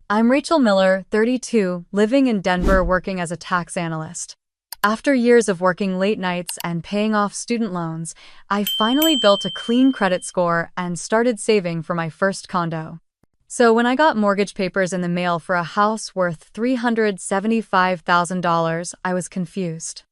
I'm Rachel Miller, 32, living in Denver working as a tax analyst. After years of working late nights and paying off student loans, I finally built a clean credit score and started saving for my first condo. So when I got mortgage papers in the mail for a house worth $375,000, I was confused.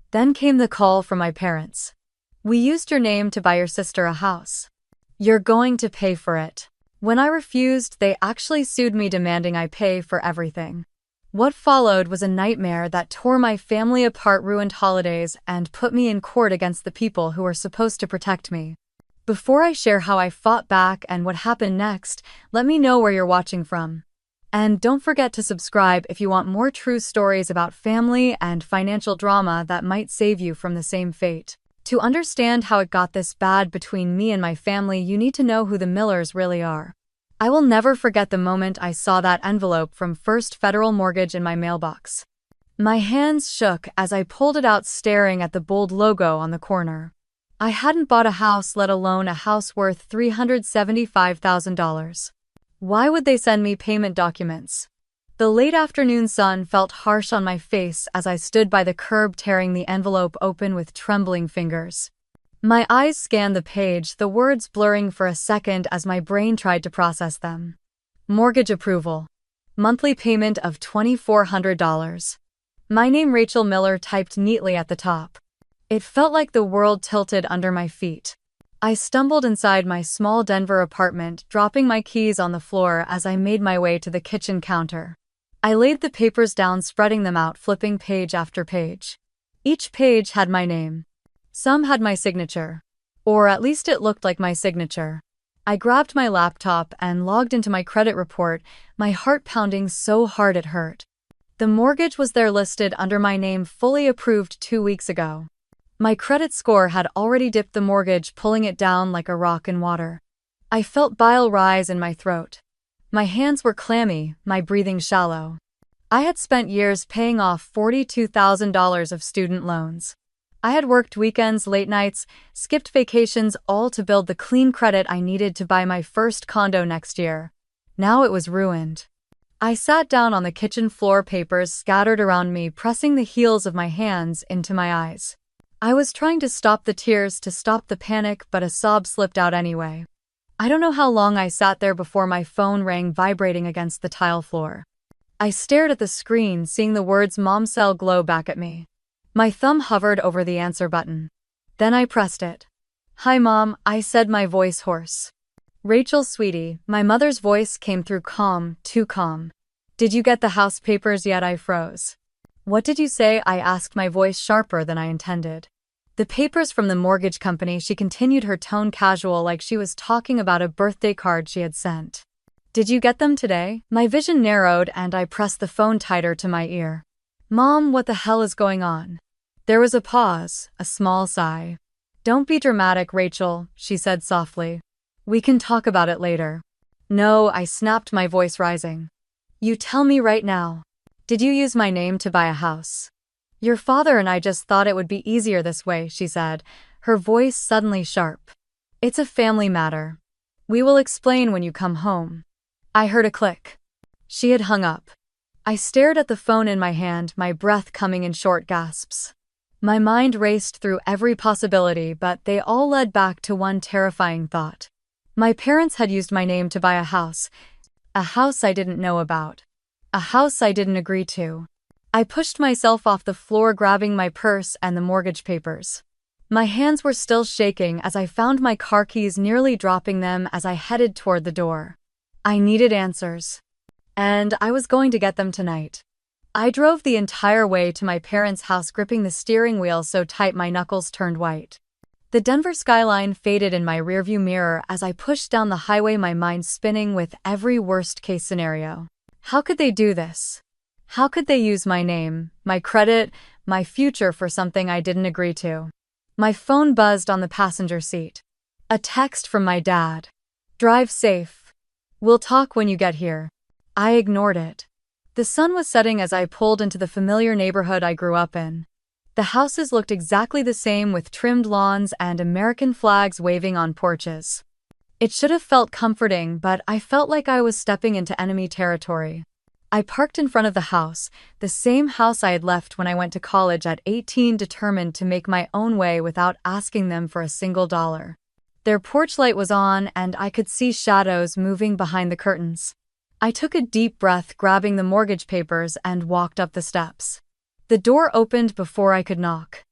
Then came the call from my parents. "We used your name to buy your sister a house. You're going to pay for it." When I refused, they actually sued me demanding I pay for everything. What followed was a nightmare that tore my family apart, ruined holidays, and put me in court against the people who were supposed to protect me. Before I share how I fought back and what happened next, let me know where you're watching from. And don't forget to subscribe if you want more true stories about family and financial drama that might save you from the same fate. To understand how it got this bad between me and my family, you need to know who the Millers really are. I will never forget the moment I saw that envelope from First Federal Mortgage in my mailbox. My hands shook as I pulled it out, staring at the bold logo on the corner. I hadn't bought a house, let alone a house worth $375,000. Why would they send me payment documents? The late afternoon sun felt harsh on my face as I stood by the curb, tearing the envelope open with trembling fingers. My eyes scanned the page, the words blurring for a second as my brain tried to process them. Mortgage approval. Monthly payment of $2,400. My name, Rachel Miller, typed neatly at the top. It felt like the world tilted under my feet. I stumbled inside my small Denver apartment, dropping my keys on the floor as I made my way to the kitchen counter. I laid the papers down, spreading them out, flipping page after page. Each page had my name. Some had my signature. Or at least it looked like my signature. I grabbed my laptop and logged into my credit report, my heart pounding so hard it hurt. The mortgage was there, listed under my name, fully approved 2 weeks ago. My credit score had already dipped the mortgage, pulling it down like a rock in water. I felt bile rise in my throat. My hands were clammy, my breathing shallow. I had spent years paying off $42,000 of student loans. I had worked weekends, late nights, skipped vacations, all to build the clean credit I needed to buy my first condo next year. Now it was ruined. I sat down on the kitchen floor, papers scattered around me, pressing the heels of my hands into my eyes. I was trying to stop the tears, to stop the panic, but a sob slipped out anyway. I don't know how long I sat there before my phone rang, vibrating against the tile floor. I stared at the screen, seeing the words "Momcell" glow back at me. My thumb hovered over the answer button. Then I pressed it. "Hi, Mom," I said, my voice hoarse. "Rachel, sweetie," my mother's voice came through, calm, too calm. "Did you get the house papers yet?" I froze. "What did you say?" I asked, my voice sharper than I intended. "The papers from the mortgage company," she continued, her tone casual, like she was talking about a birthday card she had sent. "Did you get them today?" My vision narrowed and I pressed the phone tighter to my ear. "Mom, what the hell is going on?" There was a pause, a small sigh. "Don't be dramatic, Rachel," she said softly. "We can talk about it later." "No," I snapped, my voice rising. "You tell me right now. Did you use my name to buy a house?" "Your father and I just thought it would be easier this way," she said, her voice suddenly sharp. "It's a family matter. We will explain when you come home." I heard a click. She had hung up. I stared at the phone in my hand, my breath coming in short gasps. My mind raced through every possibility, but they all led back to one terrifying thought. My parents had used my name to buy a house I didn't know about, a house I didn't agree to. I pushed myself off the floor, grabbing my purse and the mortgage papers. My hands were still shaking as I found my car keys, nearly dropping them as I headed toward the door. I needed answers. And I was going to get them tonight. I drove the entire way to my parents' house, gripping the steering wheel so tight my knuckles turned white. The Denver skyline faded in my rearview mirror as I pushed down the highway, my mind spinning with every worst-case scenario. How could they do this? How could they use my name, my credit, my future for something I didn't agree to? My phone buzzed on the passenger seat. A text from my dad. "Drive safe. We'll talk when you get here." I ignored it. The sun was setting as I pulled into the familiar neighborhood I grew up in. The houses looked exactly the same, with trimmed lawns and American flags waving on porches. It should have felt comforting, but I felt like I was stepping into enemy territory. I parked in front of the house, the same house I had left when I went to college at 18, determined to make my own way without asking them for a single dollar. Their porch light was on, and I could see shadows moving behind the curtains. I took a deep breath, grabbing the mortgage papers, and walked up the steps. The door opened before I could knock.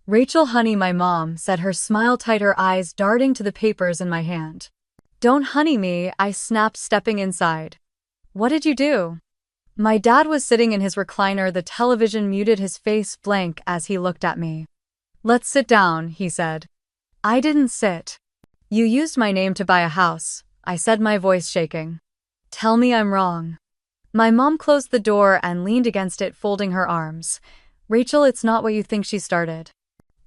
"Rachel, honey," my mom said, her smile tight, her eyes darting to the papers in my hand. "Don't honey me," I snapped, stepping inside. "What did you do?" My dad was sitting in his recliner, the television muted, his face blank as he looked at me. "Let's sit down," he said. I didn't sit. "You used my name to buy a house," I said, my voice shaking. "Tell me I'm wrong." My mom closed the door and leaned against it, folding her arms. "Rachel, it's not what you think," she started.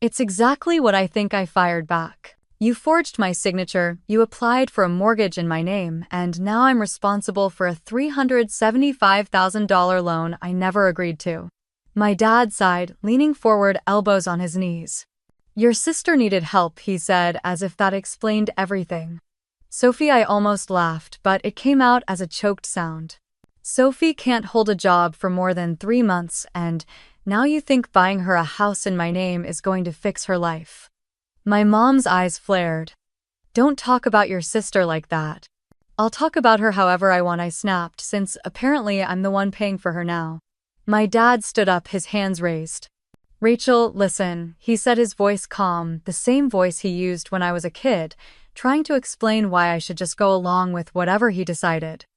"It's exactly what I think," I fired back. "You forged my signature, you applied for a mortgage in my name, and now I'm responsible for a $375,000 loan I never agreed to." My dad sighed, leaning forward, elbows on his knees. "Your sister needed help," he said, as if that explained everything. "Sophie," I almost laughed, but it came out as a choked sound. "Sophie can't hold a job for more than 3 months, and now you think buying her a house in my name is going to fix her life?" My mom's eyes flared. "Don't talk about your sister like that." "I'll talk about her however I want," I snapped, since apparently I'm the one paying for her now. My dad stood up, his hands raised. "Rachel, listen," he said, his voice calm, the same voice he used when I was a kid, trying to explain why I should just go along with whatever he decided.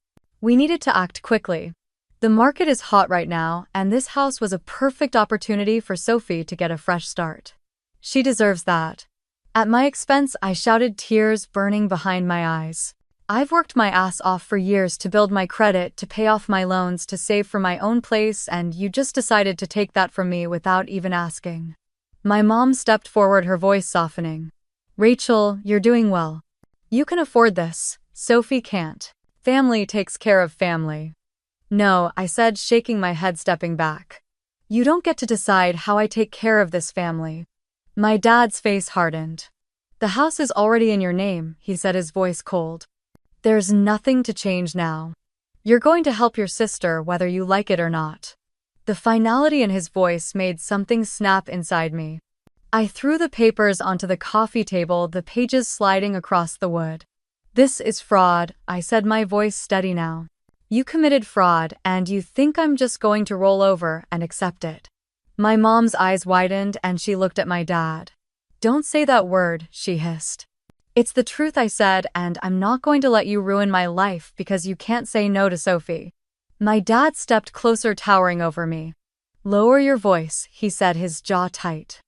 "We needed to act quickly. The market is hot right now, and this house was a perfect opportunity for Sophie to get a fresh start. She deserves that." At my expense, I shouted, tears burning behind my eyes. "I've worked my ass off for years to build my credit, to pay off my loans, to save for my own place, and you just decided to take that from me without even asking." My mom stepped forward, her voice softening. "Rachel, you're doing well. You can afford this. Sophie can't. Family takes care of family." "No," I said, shaking my head, stepping back. "You don't get to decide how I take care of this family." My dad's face hardened. "The house is already in your name," he said, his voice cold. "There's nothing to change now. You're going to help your sister whether you like it or not." The finality in his voice made something snap inside me. I threw the papers onto the coffee table, the pages sliding across the wood. "This is fraud," I said, my voice steady now. "You committed fraud, and you think I'm just going to roll over and accept it." My mom's eyes widened, and she looked at my dad. "Don't say that word," she hissed. "It's the truth," I said, "and I'm not going to let you ruin my life because you can't say no to Sophie." My dad stepped closer, towering over me. "Lower your voice," he said, his jaw tight.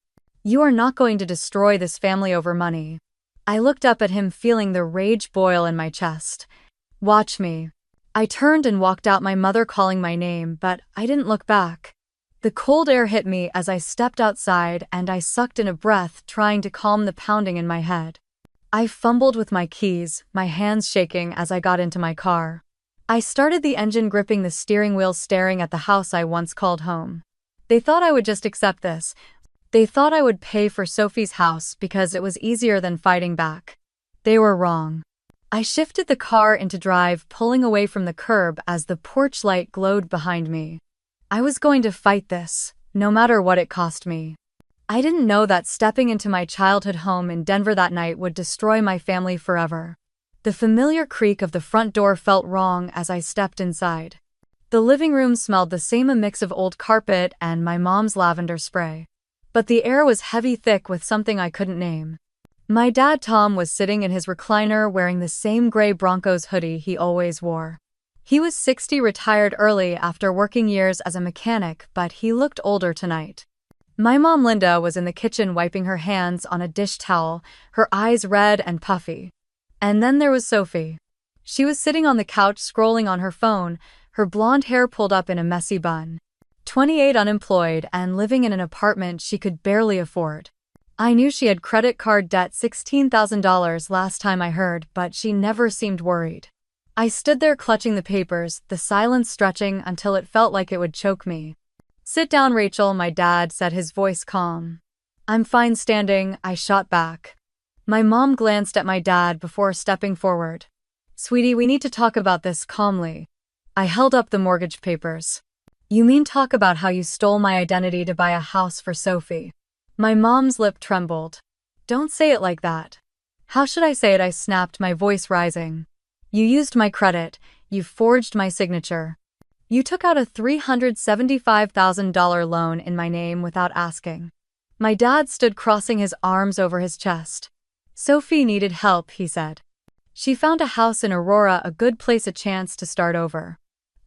"You are not going to destroy this family over money." I looked up at him, feeling the rage boil in my chest. "Watch me." I turned and walked out, my mother calling my name, but I didn't look back. The cold air hit me as I stepped outside, and I sucked in a breath, trying to calm the pounding in my head. I fumbled with my keys, my hands shaking as I got into my car. I started the engine, gripping the steering wheel, staring at the house I once called home. They thought I would just accept this. They thought I would pay for Sophie's house because it was easier than fighting back. They were wrong. I shifted the car into drive, pulling away from the curb as the porch light glowed behind me. I was going to fight this, no matter what it cost me. I didn't know that stepping into my childhood home in Denver that night would destroy my family forever. The familiar creak of the front door felt wrong as I stepped inside. The living room smelled the same, a mix of old carpet and my mom's lavender spray. But the air was heavy, thick with something I couldn't name. My dad, Tom, was sitting in his recliner wearing the same gray Broncos hoodie he always wore. He was 60, retired early after working years as a mechanic, but he looked older tonight. My mom, Linda, was in the kitchen wiping her hands on a dish towel, her eyes red and puffy. And then there was Sophie. She was sitting on the couch scrolling on her phone, her blonde hair pulled up in a messy bun. 28, unemployed, and living in an apartment she could barely afford. I knew she had credit card debt, $16,000 last time I heard, but she never seemed worried. I stood there clutching the papers, the silence stretching until it felt like it would choke me. "Sit down, Rachel," my dad said, his voice calm. "I'm fine standing," I shot back. My mom glanced at my dad before stepping forward. "Sweetie, we need to talk about this calmly." I held up the mortgage papers. You mean talk about how you stole my identity to buy a house for Sophie? My mom's lip trembled. Don't say it like that. How should I say it? I snapped, my voice rising. You used my credit. You forged my signature. You took out a $375,000 loan in my name without asking. My dad stood crossing his arms over his chest. Sophie needed help, he said. She found a house in Aurora, a good place, a chance to start over.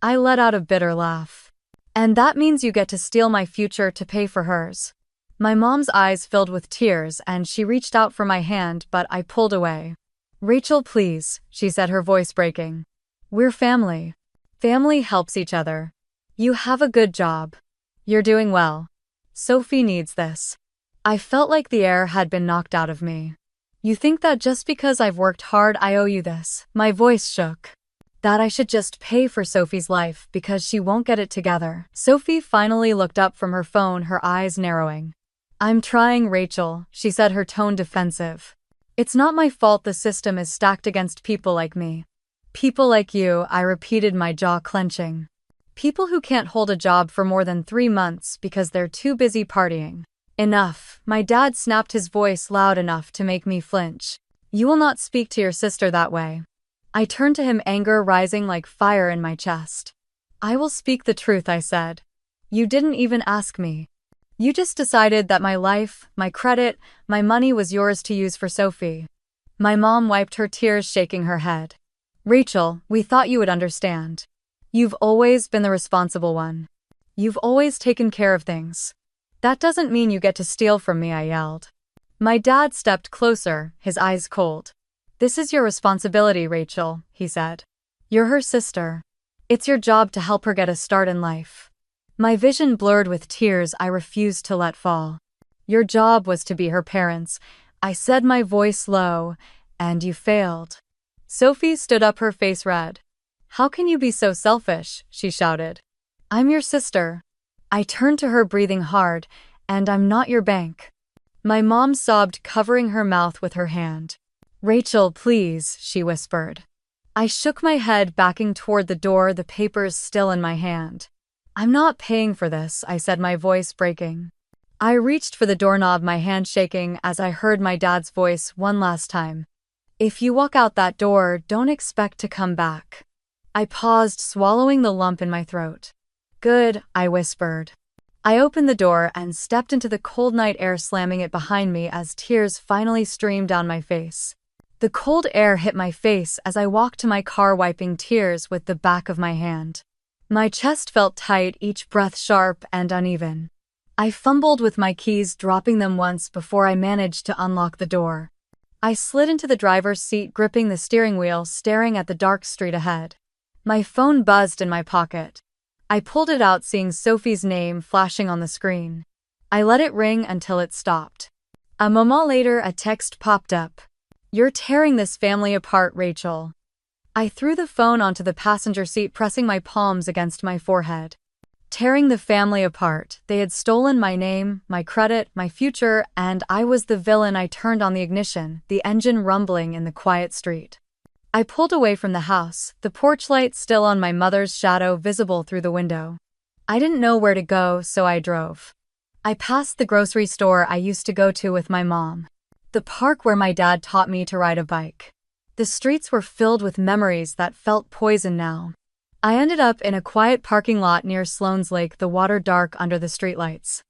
I let out a bitter laugh. And that means you get to steal my future to pay for hers. My mom's eyes filled with tears and she reached out for my hand, but I pulled away. Rachel, please, she said, her voice breaking. We're family. Family helps each other. You have a good job. You're doing well. Sophie needs this. I felt like the air had been knocked out of me. You think that just because I've worked hard I owe you this? My voice shook. That I should just pay for Sophie's life because she won't get it together. Sophie finally looked up from her phone, her eyes narrowing. I'm trying, Rachel, she said, her tone defensive. It's not my fault the system is stacked against people like me. People like you, I repeated, my jaw clenching. People who can't hold a job for more than 3 months because they're too busy partying. Enough, my dad snapped, his voice loud enough to make me flinch. You will not speak to your sister that way. I turned to him, anger rising like fire in my chest. I will speak the truth, I said. You didn't even ask me. You just decided that my life, my credit, my money was yours to use for Sophie. My mom wiped her tears, shaking her head. Rachel, we thought you would understand. You've always been the responsible one. You've always taken care of things. That doesn't mean you get to steal from me, I yelled. My dad stepped closer, his eyes cold. This is your responsibility, Rachel, he said. You're her sister. It's your job to help her get a start in life. My vision blurred with tears I refused to let fall. Your job was to be her parents, I said, my voice low, and you failed. Sophie stood up, her face red. How can you be so selfish? She shouted. I'm your sister. I turned to her, breathing hard, and I'm not your bank. My mom sobbed, covering her mouth with her hand. Rachel, please, she whispered. I shook my head, backing toward the door, the papers still in my hand. I'm not paying for this, I said, my voice breaking. I reached for the doorknob, my hand shaking as I heard my dad's voice one last time. If you walk out that door, don't expect to come back. I paused, swallowing the lump in my throat. Good, I whispered. I opened the door and stepped into the cold night air, slamming it behind me as tears finally streamed down my face. The cold air hit my face as I walked to my car, wiping tears with the back of my hand. My chest felt tight, each breath sharp and uneven. I fumbled with my keys, dropping them once before I managed to unlock the door. I slid into the driver's seat, gripping the steering wheel, staring at the dark street ahead. My phone buzzed in my pocket. I pulled it out, seeing Sophie's name flashing on the screen. I let it ring until it stopped. A moment later, a text popped up. You're tearing this family apart, Rachel. I threw the phone onto the passenger seat, pressing my palms against my forehead. Tearing the family apart. They had stolen my name, my credit, my future, and I was the villain. I turned on the ignition, the engine rumbling in the quiet street. I pulled away from the house, the porch light still on, my mother's shadow visible through the window. I didn't know where to go, so I drove. I passed the grocery store I used to go to with my mom. The park where my dad taught me to ride a bike. The streets were filled with memories that felt poison now. I ended up in a quiet parking lot near Sloan's Lake, the water dark under the streetlights.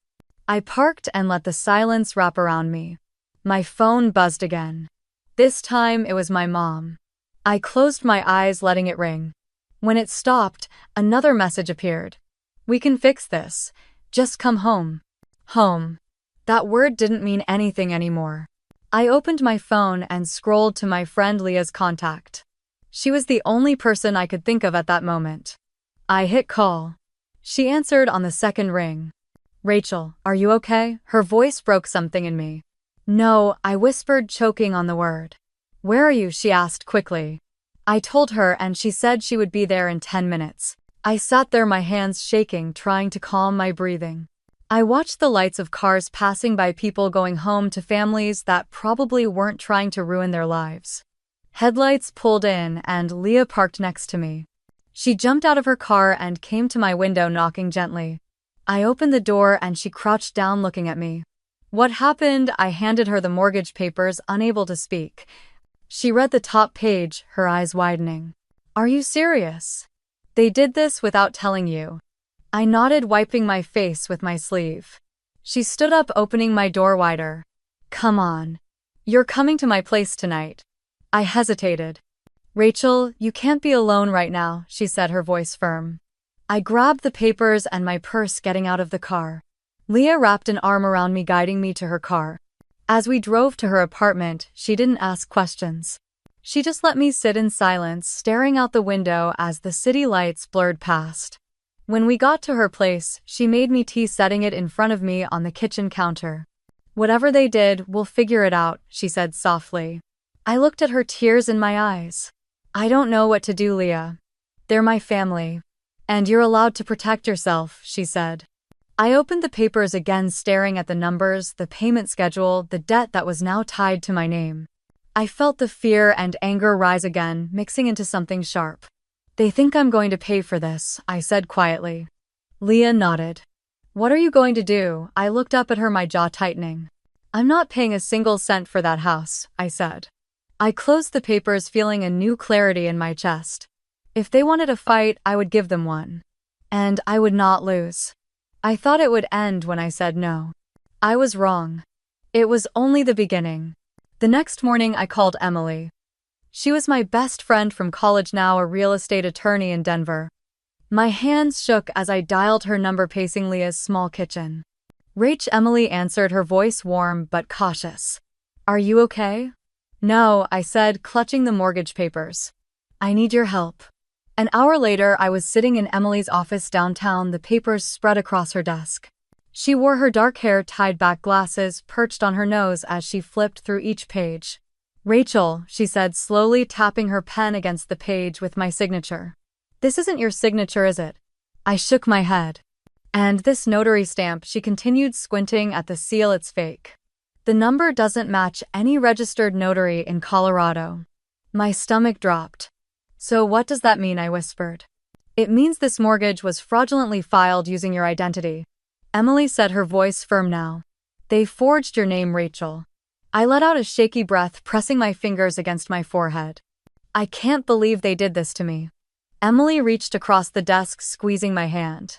I parked and let the silence wrap around me. My phone buzzed again. This time it was my mom. I closed my eyes, letting it ring. When it stopped, another message appeared. We can fix this. Just come home. Home. That word didn't mean anything anymore. I opened my phone and scrolled to my friend Leah's contact. She was the only person I could think of at that moment. I hit call. She answered on the second ring. Rachel, are you okay? Her voice broke something in me. No, I whispered, choking on the word. Where are you? She asked quickly. I told her and she said she would be there in 10 minutes. I sat there, my hands shaking, trying to calm my breathing. I watched the lights of cars passing by, people going home to families that probably weren't trying to ruin their lives. Headlights pulled in and Leah parked next to me. She jumped out of her car and came to my window, knocking gently. I opened the door and she crouched down, looking at me. What happened? I handed her the mortgage papers, unable to speak. She read the top page, her eyes widening. Are you serious? They did this without telling you? I nodded, wiping my face with my sleeve. She stood up, opening my door wider. Come on. You're coming to my place tonight. I hesitated. Rachel, you can't be alone right now, she said, her voice firm. I grabbed the papers and my purse, getting out of the car. Leah wrapped an arm around me, guiding me to her car. As we drove to her apartment, she didn't ask questions. She just let me sit in silence, staring out the window as the city lights blurred past. When we got to her place, she made me tea, setting it in front of me on the kitchen counter. Whatever they did, we'll figure it out, she said softly. I looked at her, tears in my eyes. I don't know what to do, Leah. They're my family. And you're allowed to protect yourself, she said. I opened the papers again, staring at the numbers, the payment schedule, the debt that was now tied to my name. I felt the fear and anger rise again, mixing into something sharp. They think I'm going to pay for this, I said quietly. Leah nodded. What are you going to do? I looked up at her, my jaw tightening. I'm not paying a single cent for that house, I said. I closed the papers, feeling a new clarity in my chest. If they wanted a fight, I would give them one. And I would not lose. I thought it would end when I said no. I was wrong. It was only the beginning. The next morning, I called Emily. She was my best friend from college, now a real estate attorney in Denver. My hands shook as I dialed her number, pacing Leah's small kitchen. Rach, Emily answered, her voice warm but cautious. Are you okay? No, I said, clutching the mortgage papers. I need your help. An hour later, I was sitting in Emily's office downtown, the papers spread across her desk. She wore her dark hair tied back, glasses perched on her nose as she flipped through each page. Rachel, she said, slowly tapping her pen against the page with my signature. This isn't your signature, is it? I shook my head. And this notary stamp, she continued, squinting at the seal, it's fake. The number doesn't match any registered notary in Colorado. My stomach dropped. So what does that mean? I whispered. It means this mortgage was fraudulently filed using your identity. Emily said, her voice firm now. They forged your name, Rachel. I let out a shaky breath, pressing my fingers against my forehead. I can't believe they did this to me. Emily reached across the desk, squeezing my hand.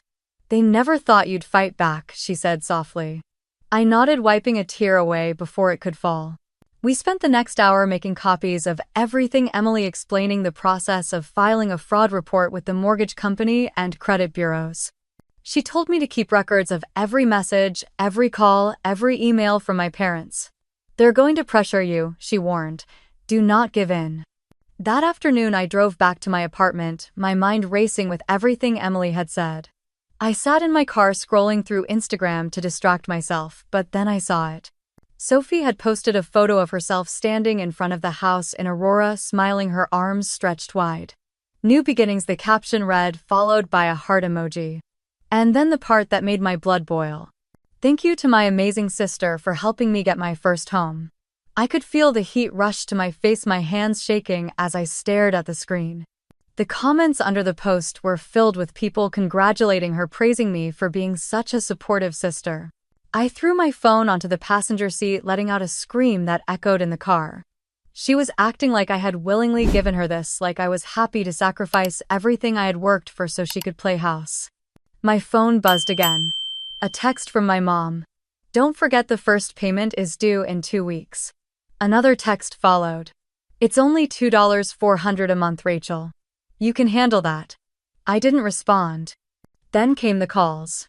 They never thought you'd fight back, she said softly. I nodded, wiping a tear away before it could fall. We spent the next hour making copies of everything, Emily explaining the process of filing a fraud report with the mortgage company and credit bureaus. She told me to keep records of every message, every call, every email from my parents. They're going to pressure you, she warned. Do not give in. That afternoon, I drove back to my apartment, my mind racing with everything Emily had said. I sat in my car, scrolling through Instagram to distract myself, but then I saw it. Sophie had posted a photo of herself standing in front of the house in Aurora, smiling, her arms stretched wide. New beginnings, the caption read, followed by a heart emoji. And then the part that made my blood boil. Thank you to my amazing sister for helping me get my first home. I could feel the heat rush to my face, my hands shaking as I stared at the screen. The comments under the post were filled with people congratulating her, praising me for being such a supportive sister. I threw my phone onto the passenger seat, letting out a scream that echoed in the car. She was acting like I had willingly given her this, like I was happy to sacrifice everything I had worked for so she could play house. My phone buzzed again. A text from my mom. Don't forget the first payment is due in 2 weeks. Another text followed. It's only $2,400 a month, Rachel. You can handle that. I didn't respond. Then came the calls.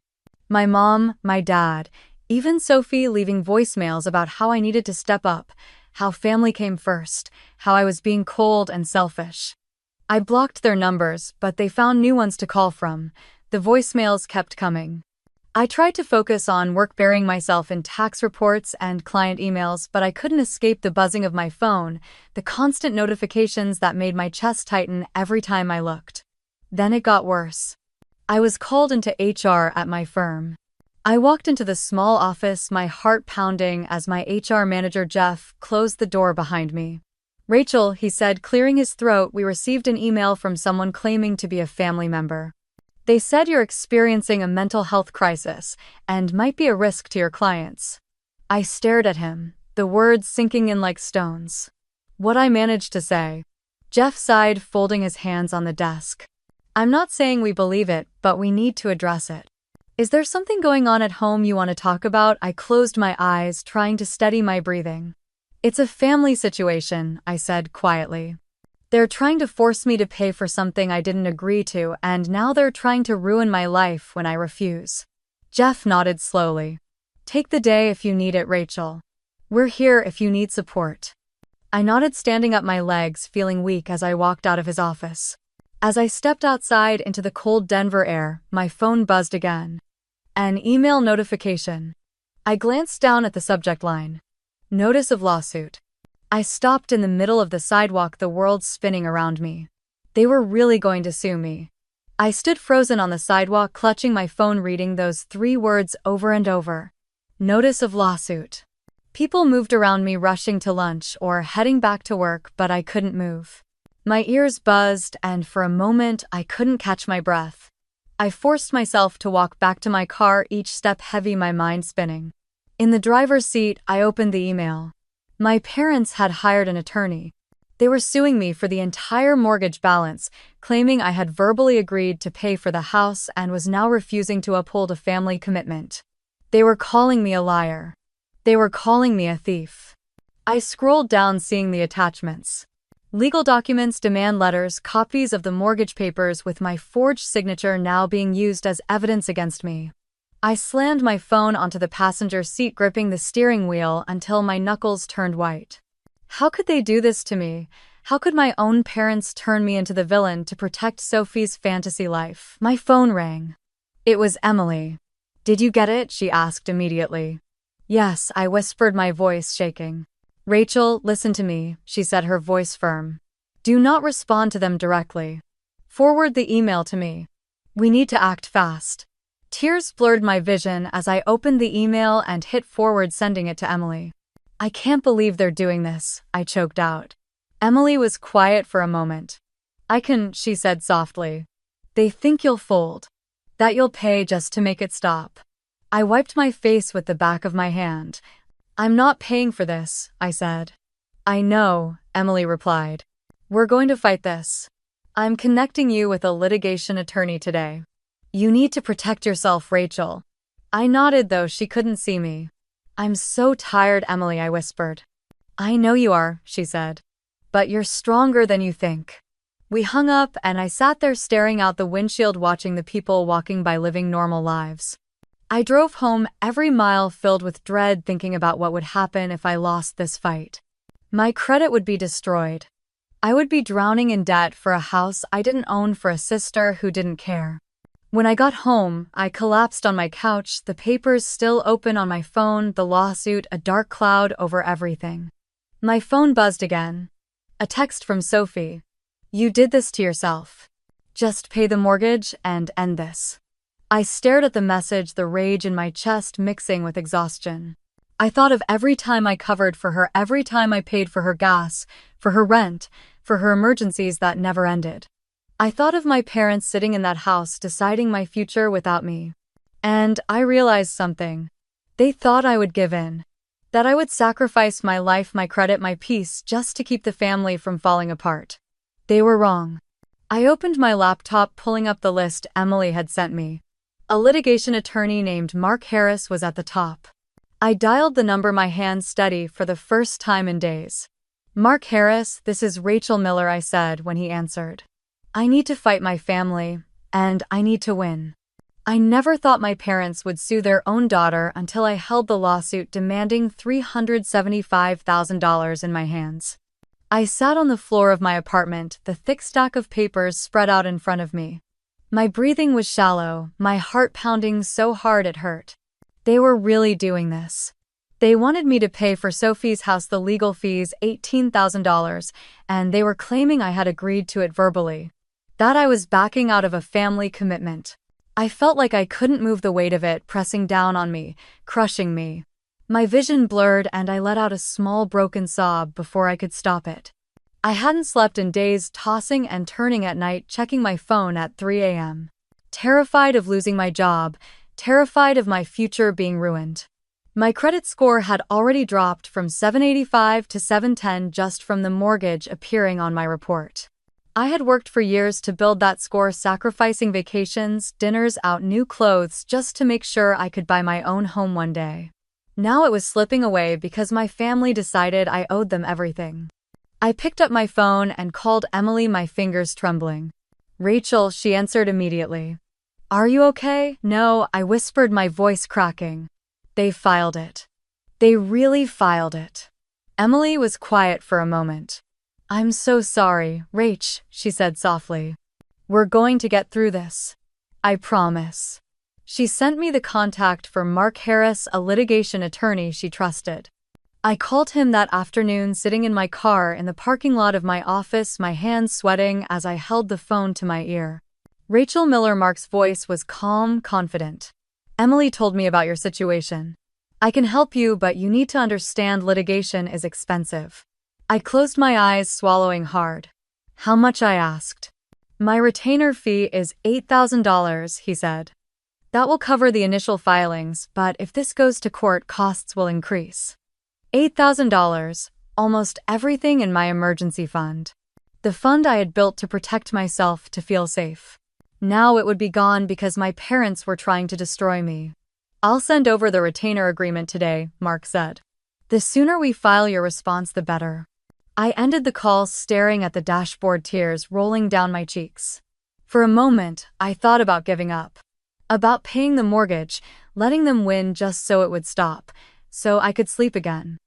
My mom, my dad, even Sophie, leaving voicemails about how I needed to step up, how family came first, how I was being cold and selfish. I blocked their numbers, but they found new ones to call from. The voicemails kept coming. I tried to focus on work, burying myself in tax reports and client emails, but I couldn't escape the buzzing of my phone, the constant notifications that made my chest tighten every time I looked. Then it got worse. I was called into HR at my firm. I walked into the small office, my heart pounding as my HR manager, Jeff, closed the door behind me. Rachel, he said, clearing his throat, we received an email from someone claiming to be a family member. They said you're experiencing a mental health crisis and might be a risk to your clients. I stared at him, the words sinking in like stones. What I managed to say. Jeff sighed, folding his hands on the desk. I'm not saying we believe it, but we need to address it. Is there something going on at home you want to talk about? I closed my eyes, trying to steady my breathing. It's a family situation, I said quietly. They're trying to force me to pay for something I didn't agree to, and now they're trying to ruin my life when I refuse. Jeff nodded slowly. Take the day if you need it, Rachel. We're here if you need support. I nodded, standing up my legs, feeling weak as I walked out of his office. As I stepped outside into the cold Denver air, my phone buzzed again. An email notification. I glanced down at the subject line. Notice of lawsuit. I stopped in the middle of the sidewalk, the world spinning around me. They were really going to sue me. I stood frozen on the sidewalk, clutching my phone, reading those 3 words over and over. Notice of lawsuit. People moved around me, rushing to lunch or heading back to work, but I couldn't move. My ears buzzed, and for a moment I couldn't catch my breath. I forced myself to walk back to my car, each step heavy, my mind spinning. In the driver's seat, I opened the email. My parents had hired an attorney. They were suing me for the entire mortgage balance, claiming I had verbally agreed to pay for the house and was now refusing to uphold a family commitment. They were calling me a liar. They were calling me a thief. I scrolled down, seeing the attachments. Legal documents, demand letters, copies of the mortgage papers with my forged signature now being used as evidence against me. I slammed my phone onto the passenger seat, gripping the steering wheel until my knuckles turned white. How could they do this to me? How could my own parents turn me into the villain to protect Sophie's fantasy life? My phone rang. It was Emily. Did you get it? She asked immediately. Yes, I whispered, my voice shaking. Rachel, listen to me, she said, her voice firm. Do not respond to them directly. Forward the email to me. We need to act fast. Tears blurred my vision as I opened the email and hit forward, sending it to Emily. I can't believe they're doing this, I choked out. Emily was quiet for a moment. I can, she said softly. They think you'll fold. That you'll pay just to make it stop. I wiped my face with the back of my hand. I'm not paying for this, I said. I know, Emily replied. We're going to fight this. I'm connecting you with a litigation attorney today. You need to protect yourself, Rachel. I nodded, though she couldn't see me. I'm so tired, Emily, I whispered. I know you are, she said. But you're stronger than you think. We hung up, and I sat there staring out the windshield, watching the people walking by, living normal lives. I drove home, every mile filled with dread, thinking about what would happen if I lost this fight. My credit would be destroyed. I would be drowning in debt for a house I didn't own, for a sister who didn't care. When I got home, I collapsed on my couch, the papers still open on my phone, the lawsuit a dark cloud over everything. My phone buzzed again. A text from Sophie. You did this to yourself. Just pay the mortgage and end this. I stared at the message, the rage in my chest mixing with exhaustion. I thought of every time I covered for her, every time I paid for her gas, for her rent, for her emergencies that never ended. I thought of my parents sitting in that house, deciding my future without me. And I realized something. They thought I would give in. That I would sacrifice my life, my credit, my peace, just to keep the family from falling apart. They were wrong. I opened my laptop, pulling up the list Emily had sent me. A litigation attorney named Mark Harris was at the top. I dialed the number, my hands steady for the first time in days. Mark Harris, this is Rachel Miller, I said when he answered. I need to fight my family, and I need to win. I never thought my parents would sue their own daughter until I held the lawsuit demanding $375,000 in my hands. I sat on the floor of my apartment, the thick stack of papers spread out in front of me. My breathing was shallow, my heart pounding so hard it hurt. They were really doing this. They wanted me to pay for Sophie's house, the legal fees, $18,000, and they were claiming I had agreed to it verbally. That I was backing out of a family commitment. I felt like I couldn't move, the weight of it pressing down on me, crushing me. My vision blurred and I let out a small broken sob before I could stop it. I hadn't slept in days, tossing and turning at night, checking my phone at 3 a.m. Terrified of losing my job, terrified of my future being ruined. My credit score had already dropped from 785 to 710 just from the mortgage appearing on my report. I had worked for years to build that score, sacrificing vacations, dinners out, new clothes, just to make sure I could buy my own home one day. Now it was slipping away because my family decided I owed them everything. I picked up my phone and called Emily, my fingers trembling. "Rachel," she answered immediately. "Are you okay?" "No," I whispered, my voice cracking. "They filed it. They really filed it." Emily was quiet for a moment. "I'm so sorry, Rach," she said softly. "We're going to get through this. I promise." She sent me the contact for Mark Harris, a litigation attorney she trusted. I called him that afternoon, sitting in my car in the parking lot of my office, my hands sweating as I held the phone to my ear. Rachel Miller. Mark's voice was calm, confident. "Emily told me about your situation. I can help you, but you need to understand litigation is expensive." I closed my eyes, swallowing hard. "How much?" I asked. "My retainer fee is $8,000, he said. "That will cover the initial filings, but if this goes to court, costs will increase." $8,000, almost everything in my emergency fund. The fund I had built to protect myself, to feel safe. Now it would be gone because my parents were trying to destroy me. "I'll send over the retainer agreement today," Mark said. "The sooner we file your response, the better." I ended the call staring at the dashboard, tears rolling down my cheeks. For a moment, I thought about giving up. About paying the mortgage, letting them win just so it would stop, so I could sleep again.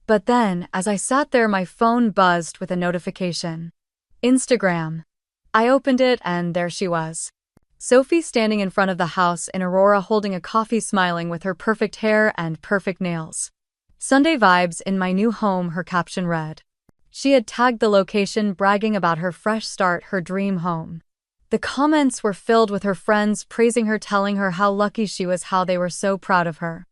But then, as I sat there, my phone buzzed with a notification. Instagram. I opened it and there she was. Sophie standing in front of the house in Aurora, holding a coffee, smiling with her perfect hair and perfect nails. "Sunday vibes in my new home," her caption read. She had tagged the location, bragging about her fresh start, her dream home. The comments were filled with her friends praising her, telling her how lucky she was, how they were so proud of her.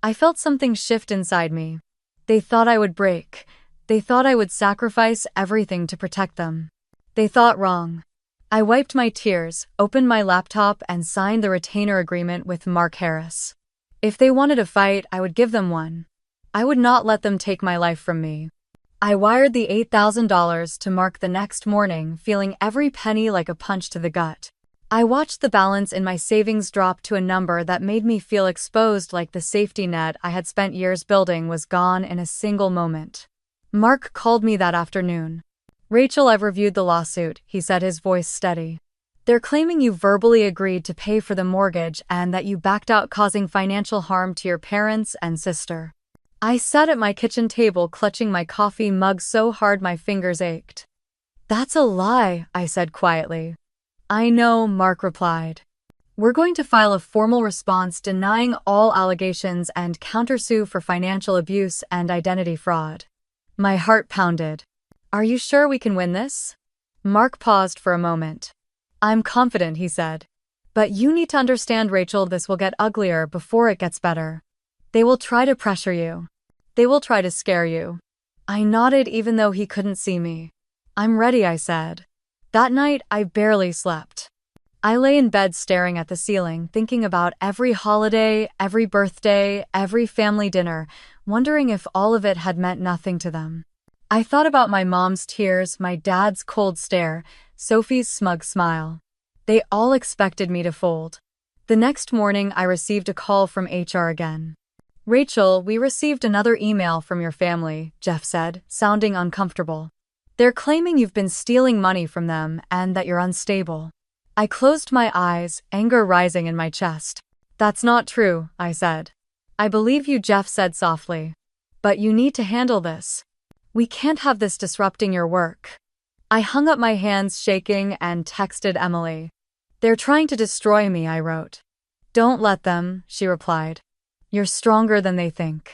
I felt something shift inside me. They thought I would break. They thought I would sacrifice everything to protect them. They thought wrong. I wiped my tears, opened my laptop, and signed the retainer agreement with Mark Harris. If they wanted a fight, I would give them one. I would not let them take my life from me. I wired the $8,000 to Mark the next morning, feeling every penny like a punch to the gut. I watched the balance in my savings drop to a number that made me feel exposed, like the safety net I had spent years building was gone in a single moment. Mark called me that afternoon. "Rachel, I've reviewed the lawsuit," he said, his voice steady. "They're claiming you verbally agreed to pay for the mortgage and that you backed out, causing financial harm to your parents and sister." I sat at my kitchen table, clutching my coffee mug so hard my fingers ached. "That's a lie," I said quietly. "I know," Mark replied. "We're going to file a formal response denying all allegations and countersue for financial abuse and identity fraud." My heart pounded. "Are you sure we can win this?" Mark paused for a moment. "I'm confident," he said. "But you need to understand, Rachel, this will get uglier before it gets better. They will try to pressure you. They will try to scare you." I nodded, even though he couldn't see me. "I'm ready," I said. That night, I barely slept. I lay in bed staring at the ceiling, thinking about every holiday, every birthday, every family dinner, wondering if all of it had meant nothing to them. I thought about my mom's tears, my dad's cold stare, Sophie's smug smile. They all expected me to fold. The next morning, I received a call from HR again. "Rachel, we received another email from your family," Jeff said, sounding uncomfortable. "They're claiming you've been stealing money from them and that you're unstable." I closed my eyes, anger rising in my chest. "That's not true," I said. "I believe you," Jeff said softly. "But you need to handle this. We can't have this disrupting your work." I hung up my hands, shaking, and texted Emily. "They're trying to destroy me," I wrote. "Don't let them," she replied. "You're stronger than they think."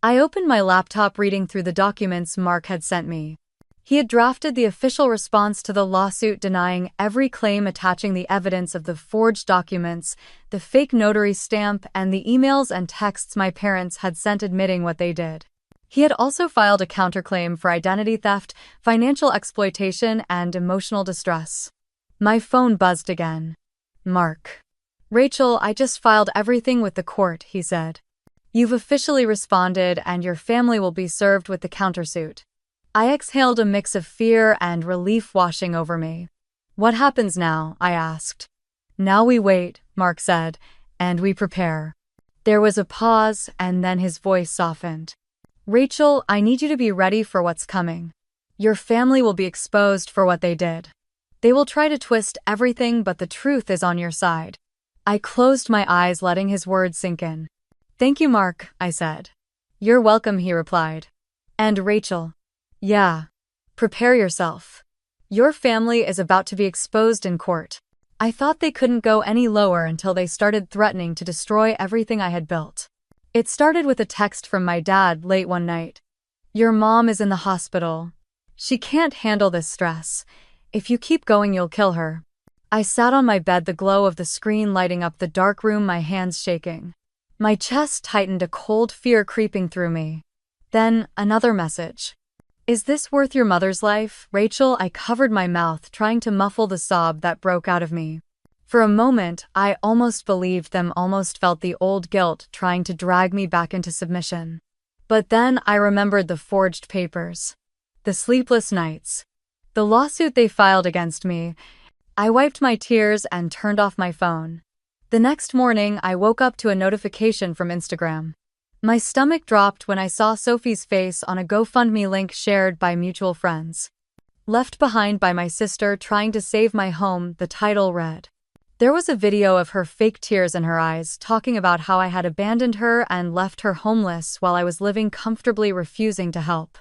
I opened my laptop, reading through the documents Mark had sent me. He had drafted the official response to the lawsuit, denying every claim, attaching the evidence of the forged documents, the fake notary stamp, and the emails and texts my parents had sent admitting what they did. He had also filed a counterclaim for identity theft, financial exploitation, and emotional distress. My phone buzzed again. Mark. Rachel, I just filed everything with the court, he said. You've officially responded and your family will be served with the countersuit. I exhaled a mix of fear and relief washing over me. What happens now? I asked. Now we wait, Mark said, and we prepare. There was a pause, and then his voice softened. Rachel, I need you to be ready for what's coming. Your family will be exposed for what they did. They will try to twist everything, but the truth is on your side. I closed my eyes, letting his words sink in. Thank you, Mark, I said. You're welcome, he replied. And Rachel. Yeah. Prepare yourself. Your family is about to be exposed in court. I thought they couldn't go any lower until they started threatening to destroy everything I had built. It started with a text from my dad late one night. Your mom is in the hospital. She can't handle this stress. If you keep going, you'll kill her. I sat on my bed, the glow of the screen lighting up the dark room, my hands shaking. My chest tightened, a cold fear creeping through me. Then, another message. Is this worth your mother's life, Rachel? I covered my mouth, trying to muffle the sob that broke out of me. For a moment, I almost believed them, almost felt the old guilt trying to drag me back into submission. But then I remembered the forged papers. The sleepless nights. The lawsuit they filed against me. I wiped my tears and turned off my phone. The next morning, I woke up to a notification from Instagram. My stomach dropped when I saw Sophie's face on a GoFundMe link shared by mutual friends. Left behind by my sister trying to save my home, the title read. There was a video of her, fake tears in her eyes, talking about how I had abandoned her and left her homeless while I was living comfortably, refusing to help.